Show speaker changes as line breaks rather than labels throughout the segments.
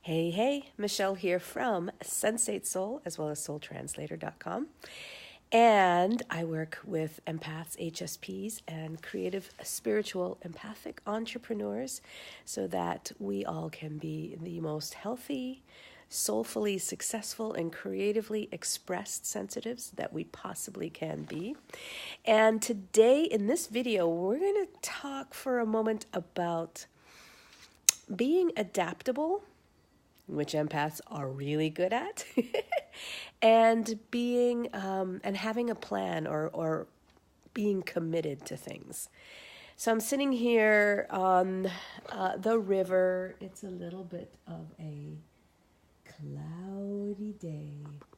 Hey, Michelle here from Sensate Soul, as well as soultranslator.com. And I work with empaths, HSPs, and creative, spiritual, empathic entrepreneurs so that we all can be the most healthy, soulfully successful, and creatively expressed sensitives that we possibly can be. And today in this video, we're going to talk for a moment about being adaptable, which empaths are really good at, and being and having a plan or being committed to things. So I'm sitting here on the river. It's a little bit of a cloudy day.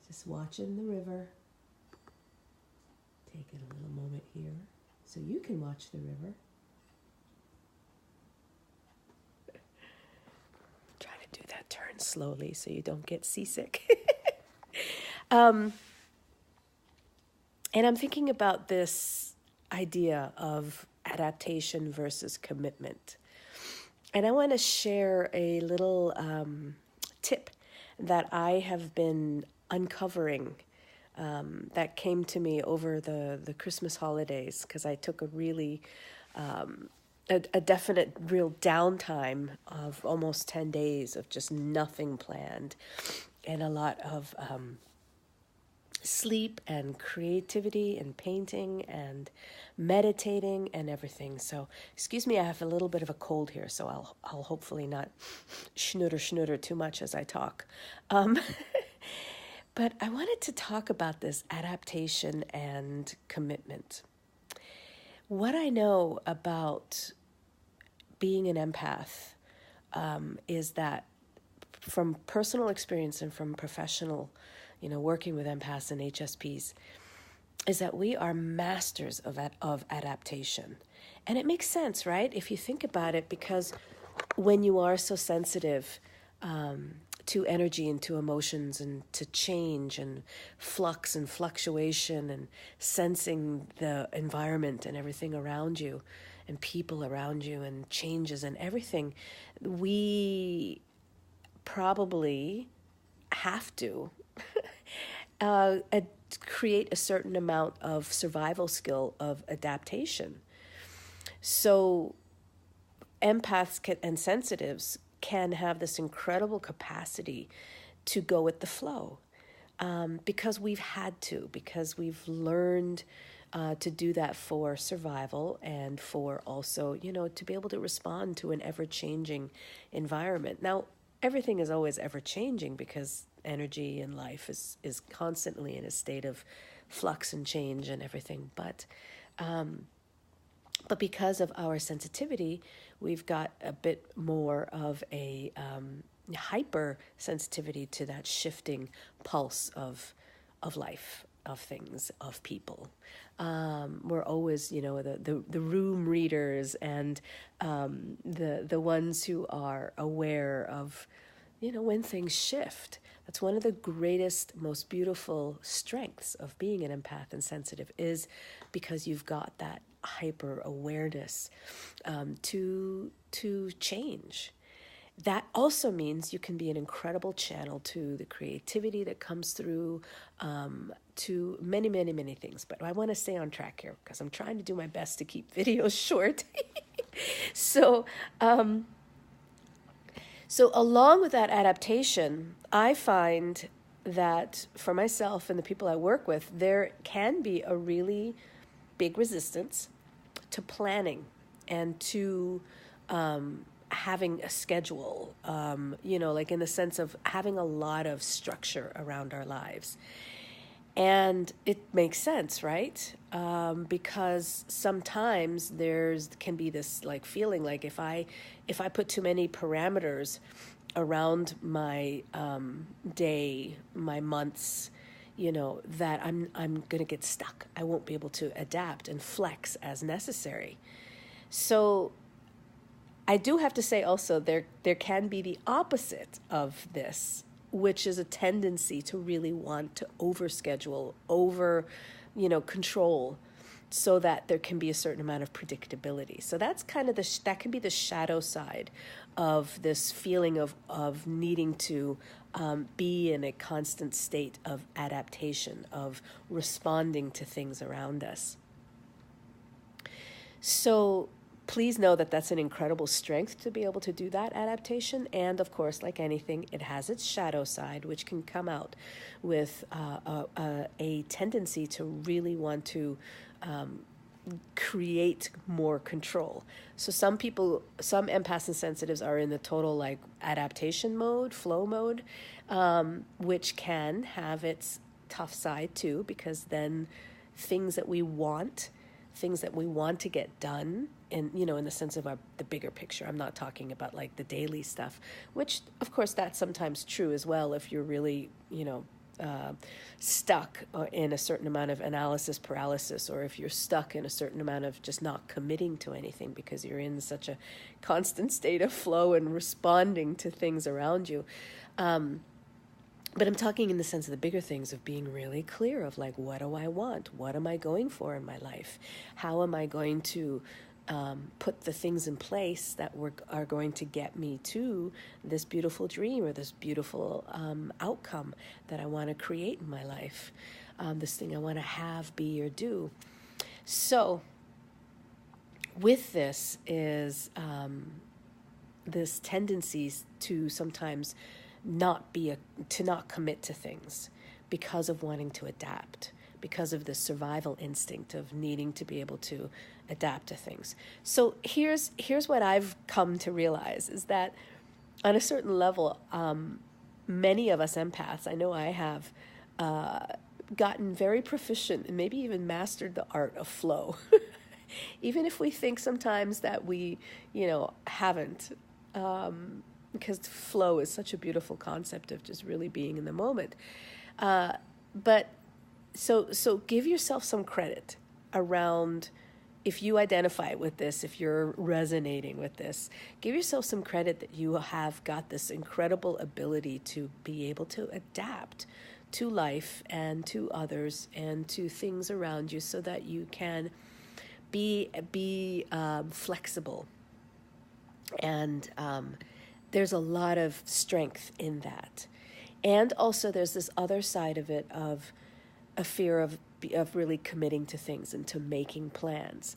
Just watching the river. Taking a little moment here so you can watch the river. Do that turn slowly so you don't get seasick. And I'm thinking about this idea of adaptation versus commitment. And I want to share a little tip that I have been uncovering that came to me over the Christmas holidays, because I took a really a definite real downtime of almost 10 days of just nothing planned, and a lot of sleep and creativity and painting and meditating and everything. So excuse me, I have a little bit of a cold here, so I'll hopefully not schnutter too much as I talk. But I wanted to talk about this adaptation and commitment. What I know about being an empath is that from personal experience and from professional, working with empaths and HSPs, is that we are masters of adaptation. And it makes sense, right? If you think about it, because when you are so sensitive to energy and to emotions and to change and flux and fluctuation and sensing the environment and everything around you and people around you and changes and everything, we probably have to create a certain amount of survival skill of adaptation. So empaths and sensitives can have this incredible capacity to go with the flow because because we've learned to do that for survival and for also, to be able to respond to an ever-changing environment. Now, everything is always ever-changing because energy in life is constantly in a state of flux and change and everything. But because of our sensitivity, we've got a bit more of a hyper sensitivity to that shifting pulse of life, of things, of people. We're always, the room readers and the ones who are aware of, when things shift. That's one of the greatest, most beautiful strengths of being an empath and sensitive, is because you've got that hyper awareness to change. That also means you can be an incredible channel to the creativity that comes through, to many, many, many things. But I want to stay on track here because I'm trying to do my best to keep videos short. So along with that adaptation, I find that for myself and the people I work with, there can be a really big resistance to planning and to having a schedule, like in the sense of having a lot of structure around our lives. And it makes sense, right? Because sometimes can be this like feeling like if I put too many parameters around my day, my months, that I'm gonna get stuck. I won't be able to adapt and flex as necessary. So I do have to say also there can be the opposite of this, which is a tendency to really want to overschedule, control, so that there can be a certain amount of predictability. So that's kind of that can be the shadow side of this feeling of needing to be in a constant state of adaptation, of responding to things around us. So please know that that's an incredible strength to be able to do that adaptation. And of course, like anything, it has its shadow side, which can come out with a tendency to really want to create more control. So some empaths and sensitives are in the total like adaptation mode, flow mode, which can have its tough side too, because then things that we want to get done, in the sense of the bigger picture. I'm not talking about like the daily stuff, which of course that's sometimes true as well if you're really, stuck in a certain amount of analysis paralysis, or if you're stuck in a certain amount of just not committing to anything because you're in such a constant state of flow and responding to things around you. But I'm talking in the sense of the bigger things of being really clear of like, what do I want? What am I going for in my life? How am I going to put the things in place that are going to get me to this beautiful dream or this beautiful outcome that I want to create in my life, this thing I want to have, be, or do. So with this is this tendencies to sometimes not commit to things because of wanting to adapt, because of the survival instinct of needing to be able to adapt to things. So here's what I've come to realize is that on a certain level, many of us empaths, I know I have, gotten very proficient and maybe even mastered the art of flow. Even if we think sometimes that we, haven't, because flow is such a beautiful concept of just really being in the moment. But so give yourself some credit around, if you identify with this, if you're resonating with this, give yourself some credit that you have got this incredible ability to be able to adapt to life and to others and to things around you so that you can be flexible. And there's a lot of strength in that. And also there's this other side of it of a fear of really committing to things and to making plans.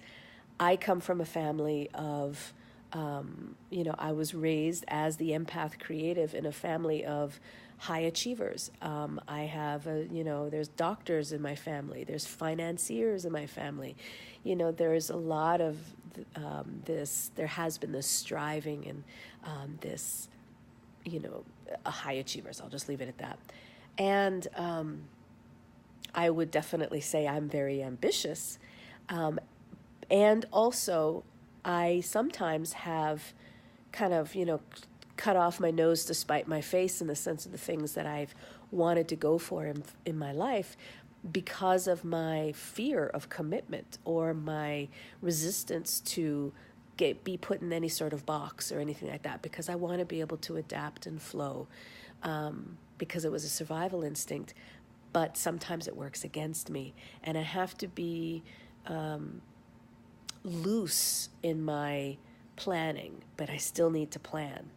I come from a family of, I was raised as the empath creative in a family of high achievers. I have, there's doctors in my family. There's financiers in my family. There's a lot of there has been this striving and this, high achievers. I'll just leave it at that. And I would definitely say I'm very ambitious. And also, I sometimes have kind of, cut off my nose to spite my face in the sense of the things that I've wanted to go for in my life because of my fear of commitment or my resistance to be put in any sort of box or anything like that, because I want to be able to adapt and flow, because it was a survival instinct. But sometimes it works against me, and I have to be loose in my planning, but I still need to plan.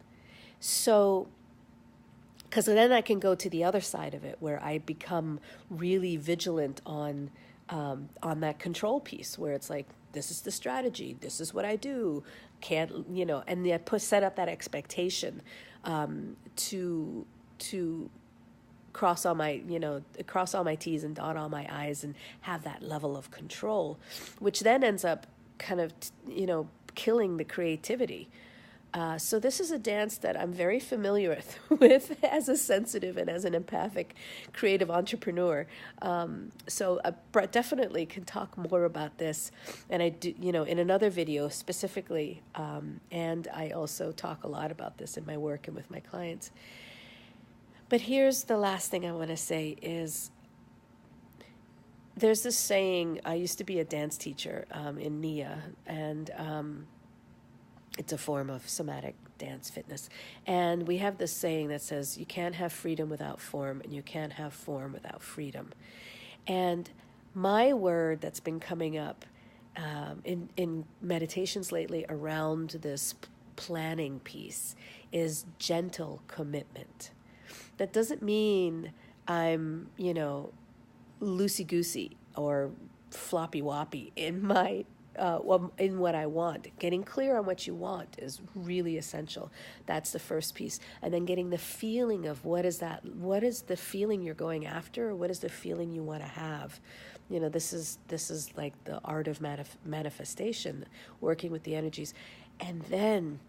So, because then I can go to the other side of it, where I become really vigilant on that control piece, where it's like, this is the strategy, this is what I do, and I set up that expectation to cross all my T's and dot all my I's and have that level of control, which then ends up kind of, killing the creativity. So this is a dance that I'm very familiar with as a sensitive and as an empathic creative entrepreneur. So I definitely can talk more about this, and I do, in another video specifically. And I also talk a lot about this in my work and with my clients. But here's the last thing I want to say is, there's this saying, I used to be a dance teacher in NIA, and it's a form of somatic dance fitness. And we have this saying that says, you can't have freedom without form, and you can't have form without freedom. And my word that's been coming up in meditations lately around this planning piece is gentle commitment. That doesn't mean I'm, loosey-goosey or floppy-woppy in my in what I want. Getting clear on what you want is really essential. That's the first piece. And then getting the feeling of what is the feeling you're going after, or what is the feeling you want to have. This is like the art of manifestation, working with the energies. And then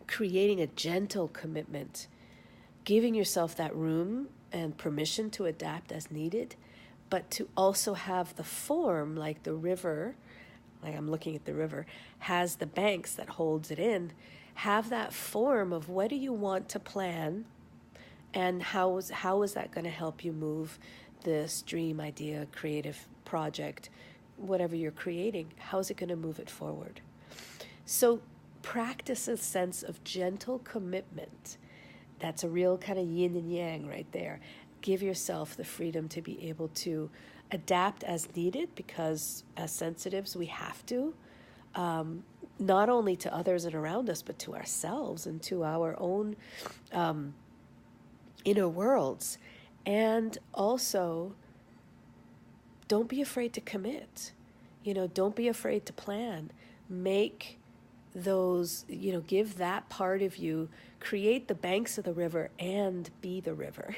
creating a gentle commitment, giving yourself that room and permission to adapt as needed, but to also have the form, like the river, like I'm looking at the river, has the banks that holds it in. Have that form of what do you want to plan, and how is that going to help you move this dream, idea, creative project, whatever you're creating, how is it going to move it forward? So practice a sense of gentle commitment. That's a real kind of yin and yang right there. Give yourself the freedom to be able to adapt as needed, because as sensitives we have to, not only to others and around us, but to ourselves and to our own inner worlds. And also, don't be afraid to commit. Don't be afraid to plan. Make those, give that part of you, create the banks of the river and be the river.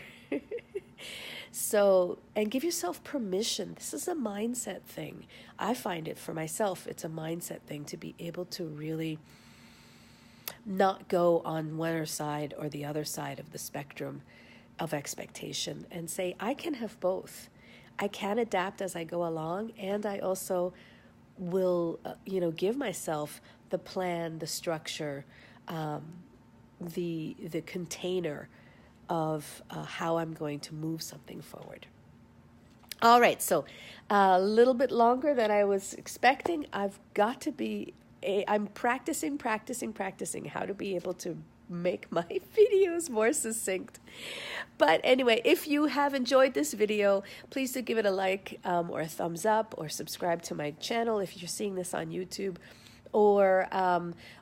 So, and give yourself permission. This is a mindset thing. I find it for myself, it's a mindset thing to be able to really not go on one side or the other side of the spectrum of expectation, and say, I can have both. I can adapt as I go along, and I also will, give myself the plan, the structure, the container of how I'm going to move something forward. All right, so a little bit longer than I was expecting. I'm practicing how to be able to make my videos more succinct. But anyway, if you have enjoyed this video, please do give it a like or a thumbs up, or subscribe to my channel if you're seeing this on YouTube, or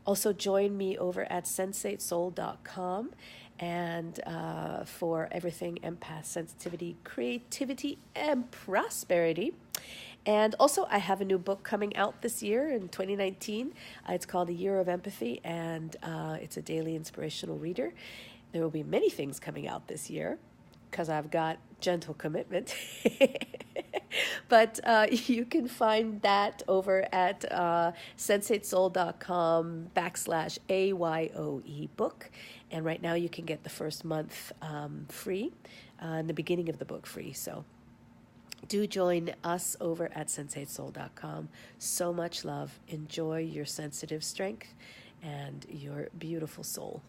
also join me over at sensatesoul.com and for everything empath, sensitivity, creativity, and prosperity. And also, I have a new book coming out this year in 2019. It's called A Year of Empathy, and it's a daily inspirational reader. There will be many things coming out this year because I've got gentle commitment. But you can find that over at sensatesoul.com/AYOE book. And right now you can get the first month free, and the beginning of the book free. So do join us over at sensatesoul.com. So much love. Enjoy your sensitive strength and your beautiful soul.